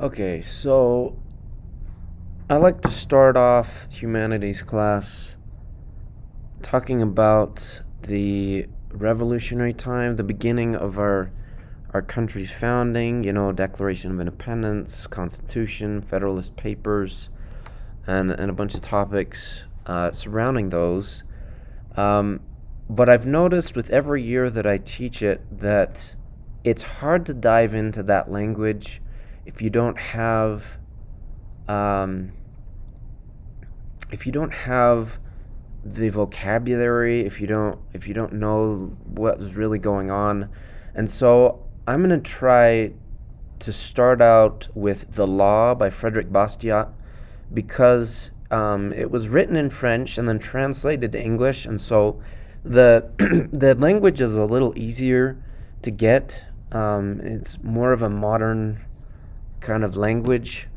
Okay, so I like to start off humanities class talking about the revolutionary time, the beginning of our country's founding, Declaration of Independence, Constitution, Federalist Papers, and a bunch of topics surrounding those. Um, but I've noticed with every year that I teach it that it's hard to dive into that language if you don't have um, if you don't have the vocabulary, if you don't know what's really going on. And so I'm going to try to start out with The Law by Frederick Bastiat because it was written in French and then translated to English, and so the the language is a little easier to get. It's more of a modern kind of language,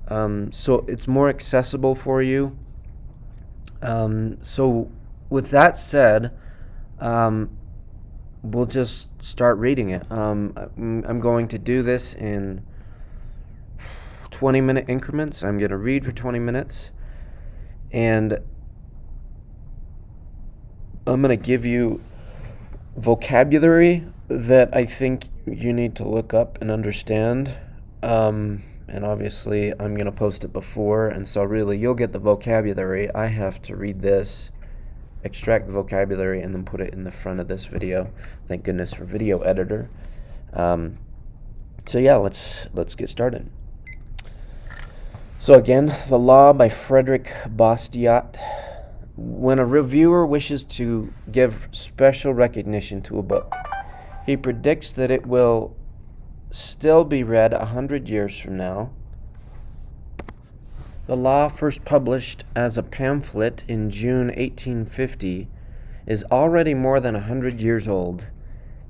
so it's more accessible for you. So, with that said, um, we'll just start reading it. I'm going to do this in 20-minute increments. I'm going to read for 20 minutes, and I'm going to give you vocabulary that I think you need to look up and understand. And obviously, I'm going to post it before, and so really, you'll get the vocabulary. I have to read this, extract the vocabulary, and then put it in the front of this video. Thank goodness for video editor. So yeah, let's get started. So again, The Law by Frederick Bastiat. When a reviewer wishes to give special recognition to a book, he predicts that it will still be read 100 years from now. The Law, first published as a pamphlet in June 1850, is already more than 100 years old,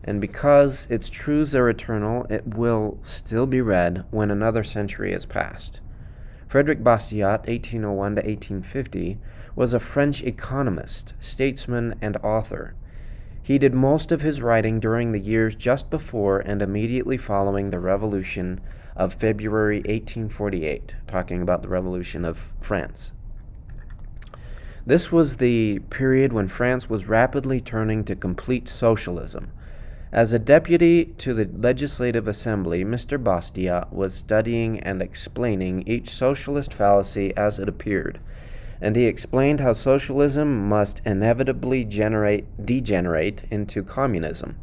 and because its truths are eternal, it will still be read when another century has passed. Frederick Bastiat, 1801 to 1850, was a French economist, statesman, and author. He did most of his writing during the years just before and immediately following the Revolution of February 1848, talking about the Revolution of France. This was the period when France was rapidly turning to complete socialism. As a deputy to the Legislative Assembly, Mr. Bastiat was studying and explaining each socialist fallacy as it appeared, and he explained how socialism must inevitably degenerate into communism.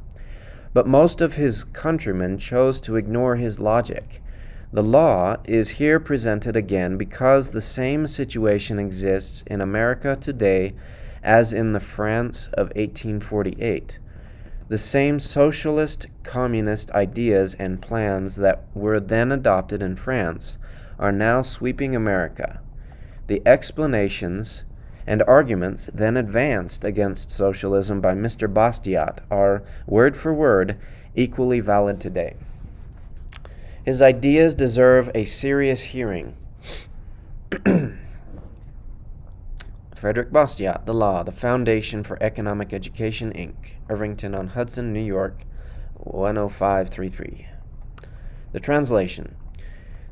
But most of his countrymen chose to ignore his logic. The law is here presented again because the same situation exists in America today as in the France of 1848. The same socialist, communist ideas and plans that were then adopted in France are now sweeping America. The explanations and arguments then advanced against socialism by Mr. Bastiat are, word for word, equally valid today. His ideas deserve a serious hearing. Frederick Bastiat, The Law, the Foundation for Economic Education, Inc., Irvington-on-Hudson, New York, 10533. The translation.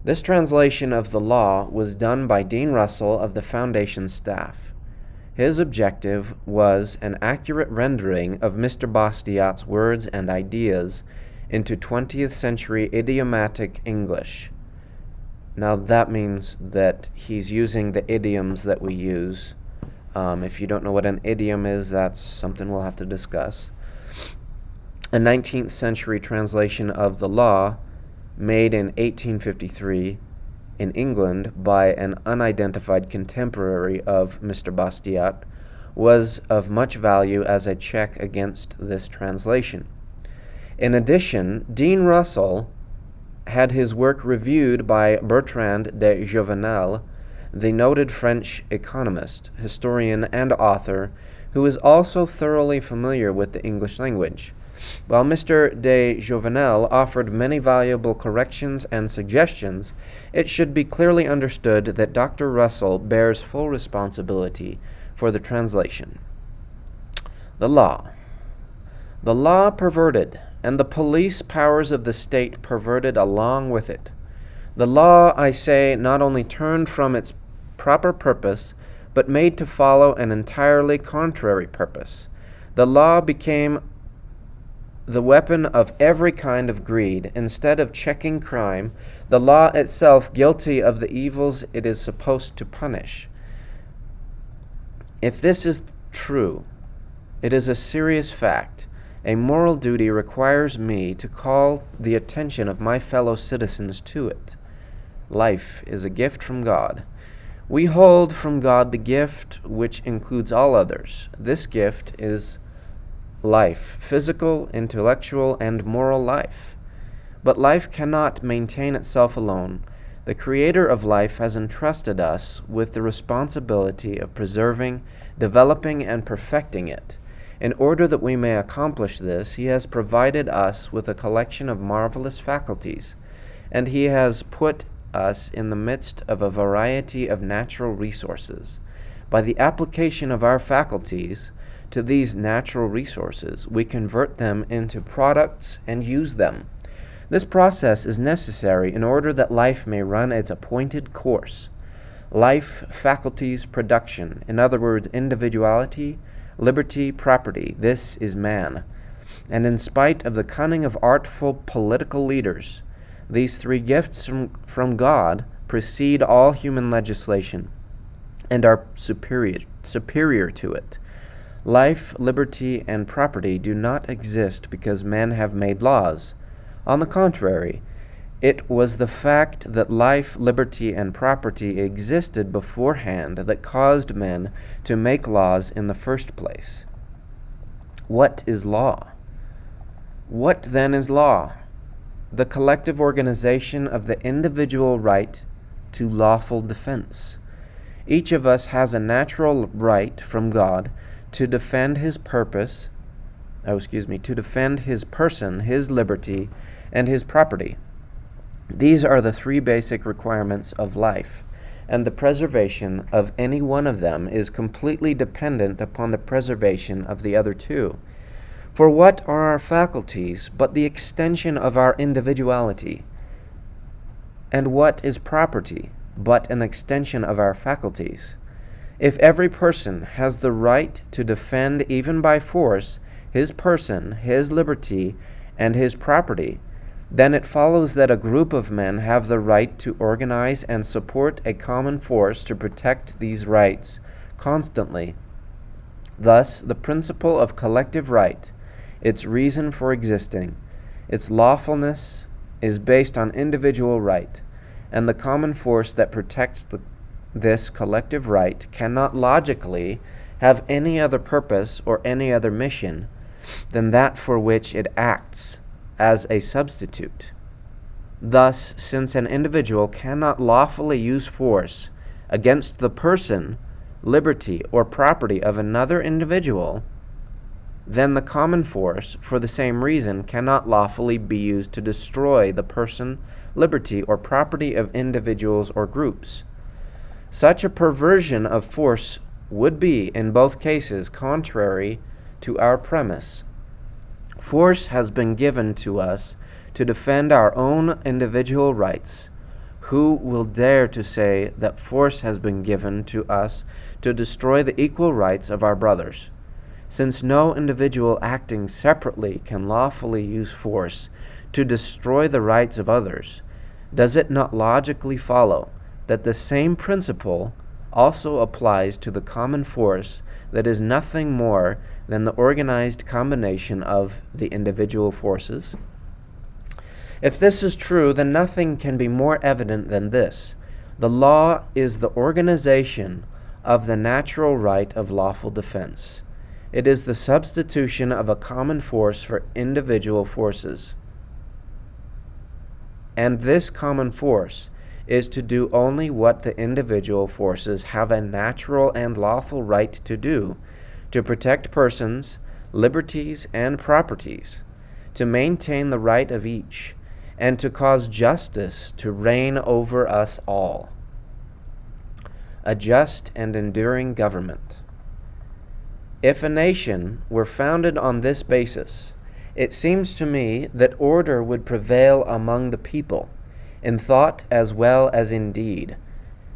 This translation of the law was done by Dean Russell of the Foundation staff. His objective was an accurate rendering of Mr. Bastiat's words and ideas into 20th century idiomatic English. Now that means that he's using the idioms that we use. If you don't know what an idiom is, that's something we'll have to discuss. A 19th century translation of the law, made in 1853 in England by an unidentified contemporary of Mr. Bastiat, was of much value as a check against this translation. In addition, Dean Russell had his work reviewed by Bertrand de Jouvenel, the noted French economist, historian, and author, who is also thoroughly familiar with the English language. While Mr. de Jouvenel offered many valuable corrections and suggestions, it should be clearly understood that Dr. Russell bears full responsibility for the translation. The law. The law perverted, and the police powers of the state perverted along with it. The law, I say, not only turned from its proper purpose, but made to follow an entirely contrary purpose. The law became the weapon of every kind of greed. Instead of checking crime, the law itself guilty of the evils it is supposed to punish. If this is true, it is a serious fact. A moral duty requires me to call the attention of my fellow citizens to it. Life is a gift from God. We hold from God the gift which includes all others. This gift is life, physical, intellectual, and moral life. But life cannot maintain itself alone. The Creator of life has entrusted us with the responsibility of preserving, developing, and perfecting it. In order that we may accomplish this, He has provided us with a collection of marvelous faculties, and He has put us in the midst of a variety of natural resources. By the application of our faculties to these natural resources, we convert them into products and use them. This process is necessary in order that life may run its appointed course. Life, faculties, production, in other words, individuality, liberty, property, this is man. And in spite of the cunning of artful political leaders, these three gifts from God precede all human legislation and are superior to it. Life, liberty, and property do not exist because men have made laws. On the contrary, it was the fact that life, liberty, and property existed beforehand that caused men to make laws in the first place. What is law? What then is law? The collective organization of the individual right to lawful defense. Each of us has a natural right from God to defend his person, his liberty, and his property. These are the three basic requirements of life, and the preservation of any one of them is completely dependent upon the preservation of the other two. For what are our faculties but the extension of our individuality? And what is property but an extension of our faculties? If every person has the right to defend, even by force, his person, his liberty, and his property, then it follows that a group of men have the right to organize and support a common force to protect these rights constantly. Thus, the principle of collective right, its reason for existing, its lawfulness, is based on individual right, and the common force that protects this collective right cannot logically have any other purpose or any other mission than that for which it acts as a substitute. Thus, since an individual cannot lawfully use force against the person, liberty, or property of another individual, then the common force, for the same reason, cannot lawfully be used to destroy the person, liberty, or property of individuals or groups. Such a perversion of force would be, in both cases, contrary to our premise. Force has been given to us to defend our own individual rights. Who will dare to say that force has been given to us to destroy the equal rights of our brothers? Since no individual acting separately can lawfully use force to destroy the rights of others, does it not logically follow that the same principle also applies to the common force that is nothing more than the organized combination of the individual forces? If this is true, then nothing can be more evident than this. The law is the organization of the natural right of lawful defense. It is the substitution of a common force for individual forces. And this common force is to do only what the individual forces have a natural and lawful right to do, to protect persons, liberties, and properties, to maintain the right of each, and to cause justice to reign over us all. A just and enduring government. If a nation were founded on this basis, it seems to me that order would prevail among the people. in thought as well as in deed.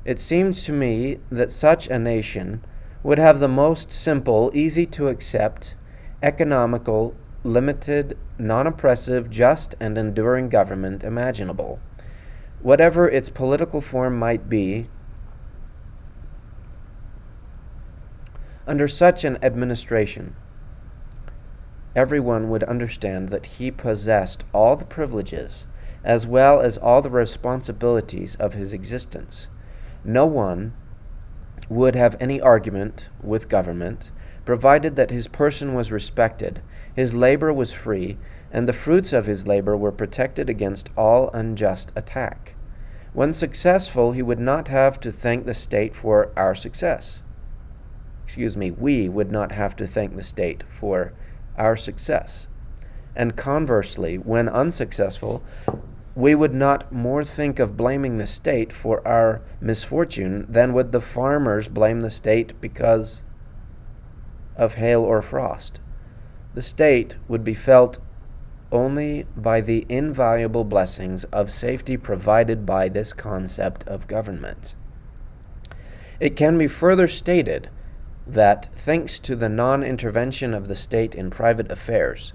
It seems to me that such a nation would have the most simple, easy to accept, economical, limited, non-oppressive, just, and enduring government imaginable. Whatever its political form might be, under such an administration, everyone would understand that he possessed all the privileges as well as all the responsibilities of his existence. No one would have any argument with government, provided that his person was respected, his labor was free, and the fruits of his labor were protected against all unjust attack. When successful, he would not have to thank the state for our success. We would not have to thank the state for our success. And conversely, when unsuccessful, we would not more think of blaming the state for our misfortune than would the farmers blame the state because of hail or frost. The state would be felt only by the invaluable blessings of safety provided by this concept of government. It can be further stated that, thanks to the non-intervention of the state in private affairs,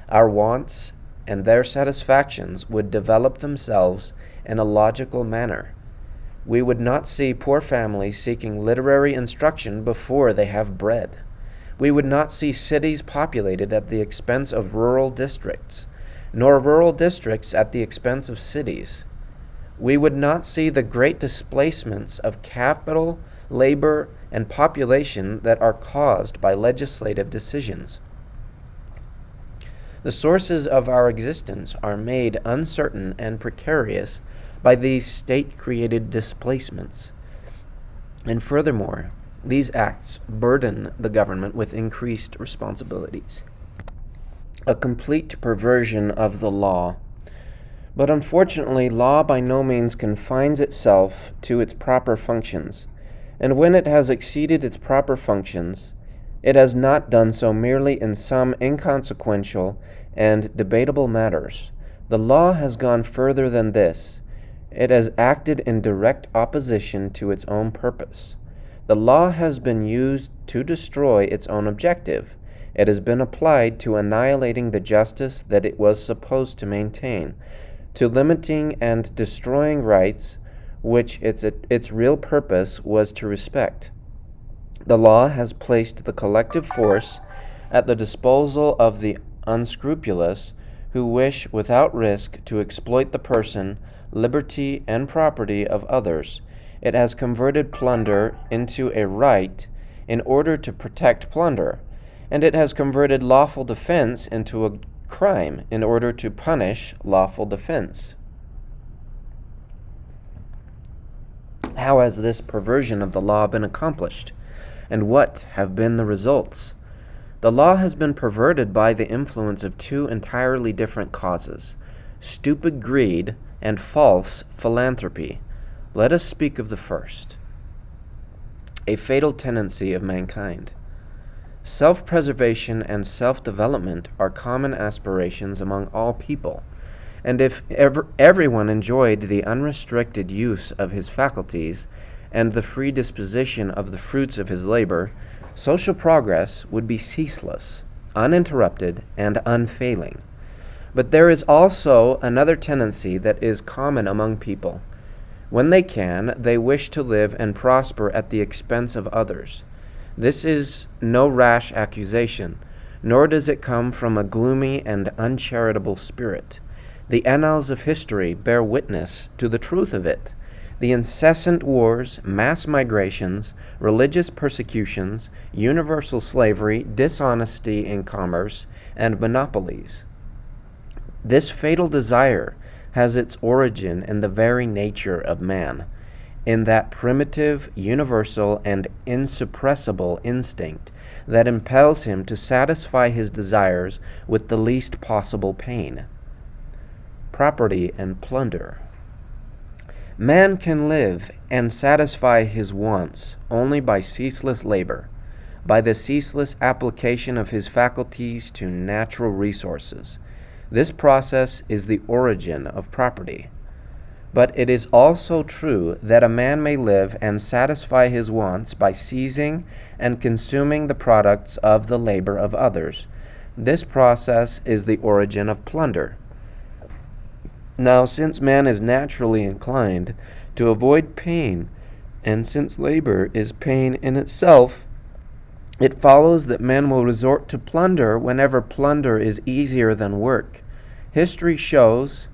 our wants and their satisfactions would develop themselves in a logical manner. We would not see poor families seeking literary instruction before they have bread. We would not see cities populated at the expense of rural districts, nor rural districts at the expense of cities. We would not see the great displacements of capital, labor, and population that are caused by legislative decisions. The sources of our existence are made uncertain and precarious by these state-created displacements. And furthermore, these acts burden the government with increased responsibilities. A complete perversion of the law. But unfortunately, law by no means confines itself to its proper functions, and when it has exceeded its proper functions, it has not done so merely in some inconsequential and debatable matters. The law has gone further than this. It has acted in direct opposition to its own purpose. The law has been used to destroy its own objective. It has been applied to annihilating the justice that it was supposed to maintain, to limiting and destroying rights which its real purpose was to respect. The law has placed the collective force at the disposal of the unscrupulous who wish without risk to exploit the person, liberty, and property of others. It has converted plunder into a right in order to protect plunder, and it has converted lawful defense into a crime in order to punish lawful defense. How has this perversion of the law been accomplished, and what have been the results? The law has been perverted by the influence of two entirely different causes: stupid greed and false philanthropy. Let us speak of the first. A fatal tendency of mankind. Self-preservation and self-development are common aspirations among all people, and if everyone enjoyed the unrestricted use of his faculties and the free disposition of the fruits of his labor, social progress would be ceaseless, uninterrupted, and unfailing. But there is also another tendency that is common among people. When they can, they wish to live and prosper at the expense of others. This is no rash accusation, nor does it come from a gloomy and uncharitable spirit. The annals of history bear witness to the truth of it. The incessant wars, mass migrations, religious persecutions, universal slavery, dishonesty in commerce, and monopolies. This fatal desire has its origin in the very nature of man, in that primitive, universal, and insuppressible instinct that impels him to satisfy his desires with the least possible pain. Property and plunder. Man can live and satisfy his wants only by ceaseless labor, by the ceaseless application of his faculties to natural resources. This process is the origin of property. But it is also true that a man may live and satisfy his wants by seizing and consuming the products of the labor of others. This process is the origin of plunder. Now, since man is naturally inclined to avoid pain, and since labor is pain in itself, it follows that men will resort to plunder whenever plunder is easier than work. History shows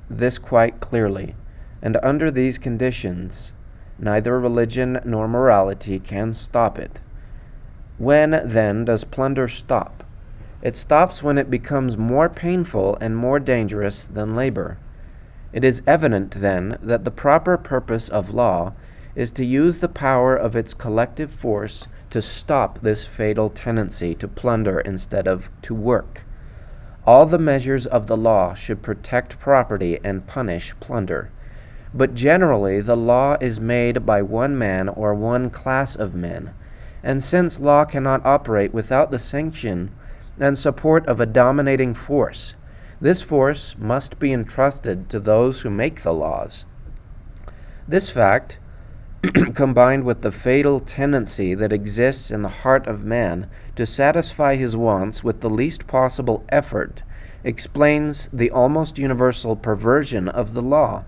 this quite clearly, and under these conditions, neither religion nor morality can stop it. When, then, does plunder stop? It stops when it becomes more painful and more dangerous than labor. It is evident, then, that the proper purpose of law is to use the power of its collective force to stop this fatal tendency to plunder instead of to work. All the measures of the law should protect property and punish plunder. But generally the law is made by one man or one class of men, and since law cannot operate without the sanction and support of a dominating force, this force must be entrusted to those who make the laws. This fact, combined with the fatal tendency that exists in the heart of man to satisfy his wants with the least possible effort, explains the almost universal perversion of the law.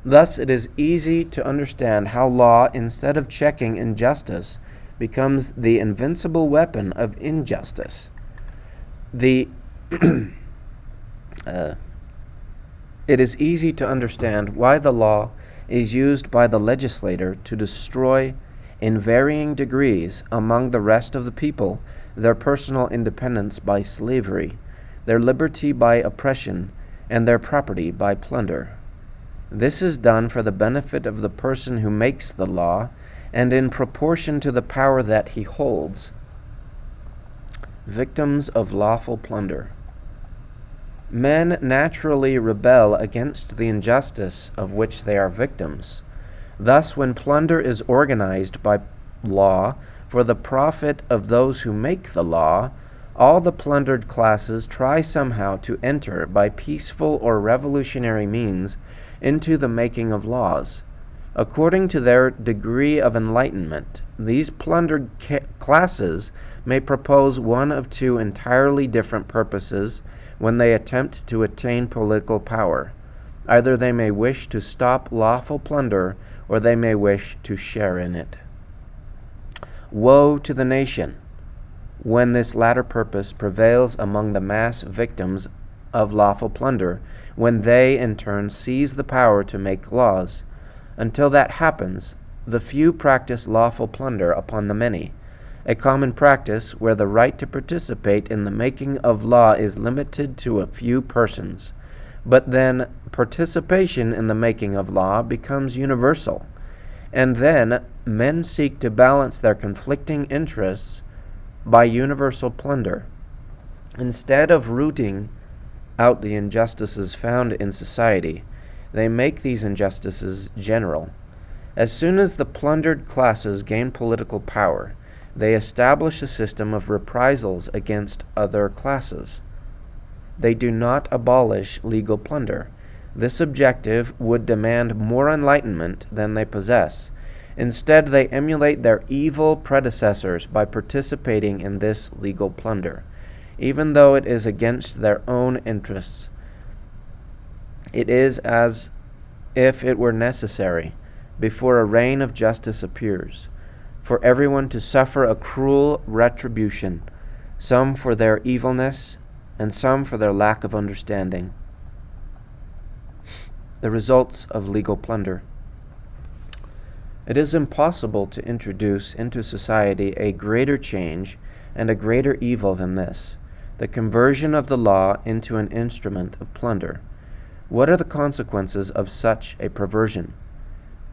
Thus it is easy to understand how law, instead of checking injustice, becomes the invincible weapon of injustice. It is easy to understand why the law is used by the legislator to destroy, in varying degrees, among the rest of the people, their personal independence by slavery, their liberty by oppression, and their property by plunder. This is done for the benefit of the person who makes the law, and in proportion to the power that he holds. Victims of lawful plunder. Men naturally rebel against the injustice of which they are victims. Thus, when plunder is organized by law for the profit of those who make the law, all the plundered classes try somehow to enter by peaceful or revolutionary means into the making of laws. According to their degree of enlightenment, these plundered classes may propose one of two entirely different purposes when they attempt to attain political power. Either they may wish to stop lawful plunder, or they may wish to share in it. Woe to the nation when this latter purpose prevails among the mass victims of lawful plunder, when they in turn seize the power to make laws. Until that happens, the few practice lawful plunder upon the many, a common practice where the right to participate in the making of law is limited to a few persons. But then participation in the making of law becomes universal, and then men seek to balance their conflicting interests by universal plunder. Instead of rooting out the injustices found in society, they make these injustices general. As soon as the plundered classes gain political power, they establish a system of reprisals against other classes. They do not abolish legal plunder. This objective would demand more enlightenment than they possess. Instead, they emulate their evil predecessors by participating in this legal plunder, even though it is against their own interests. It is as if it were necessary, before a reign of justice appears, for everyone to suffer a cruel retribution, some for their evilness, and some for their lack of understanding. The results of legal plunder. It is impossible to introduce into society a greater change and a greater evil than this, the conversion of the law into an instrument of plunder. What are the consequences of such a perversion?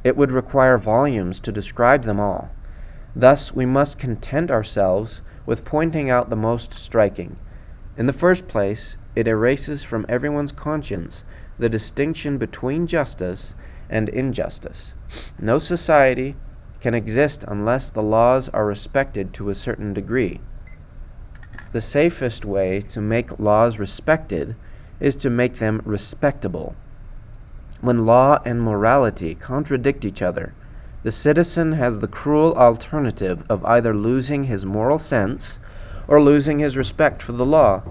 It would require volumes to describe them all. Thus, we must content ourselves with pointing out the most striking. In the first place, it erases from everyone's conscience the distinction between justice and injustice. No society can exist unless the laws are respected to a certain degree. The safest way to make laws respected is to make them respectable. When law and morality contradict each other, the citizen has the cruel alternative of either losing his moral sense or losing his respect for the law.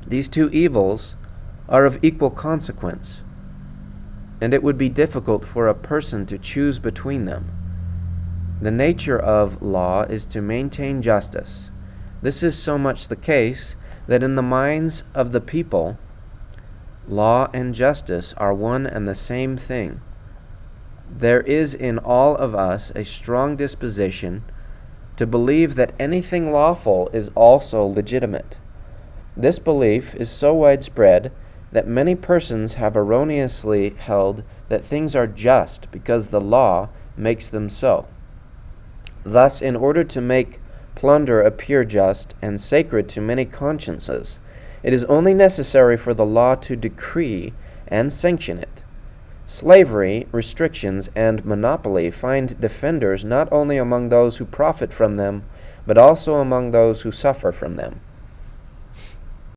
These two evils are of equal consequence, and it would be difficult for a person to choose between them. The nature of law is to maintain justice. This is so much the case that in the minds of the people, law and justice are one and the same thing. There is in all of us a strong disposition to believe that anything lawful is also legitimate. This belief is so widespread that many persons have erroneously held that things are just because the law makes them so. Thus, in order to make plunder appear just and sacred to many consciences, it is only necessary for the law to decree and sanction it. Slavery, restrictions, and monopoly find defenders not only among those who profit from them, but also among those who suffer from them.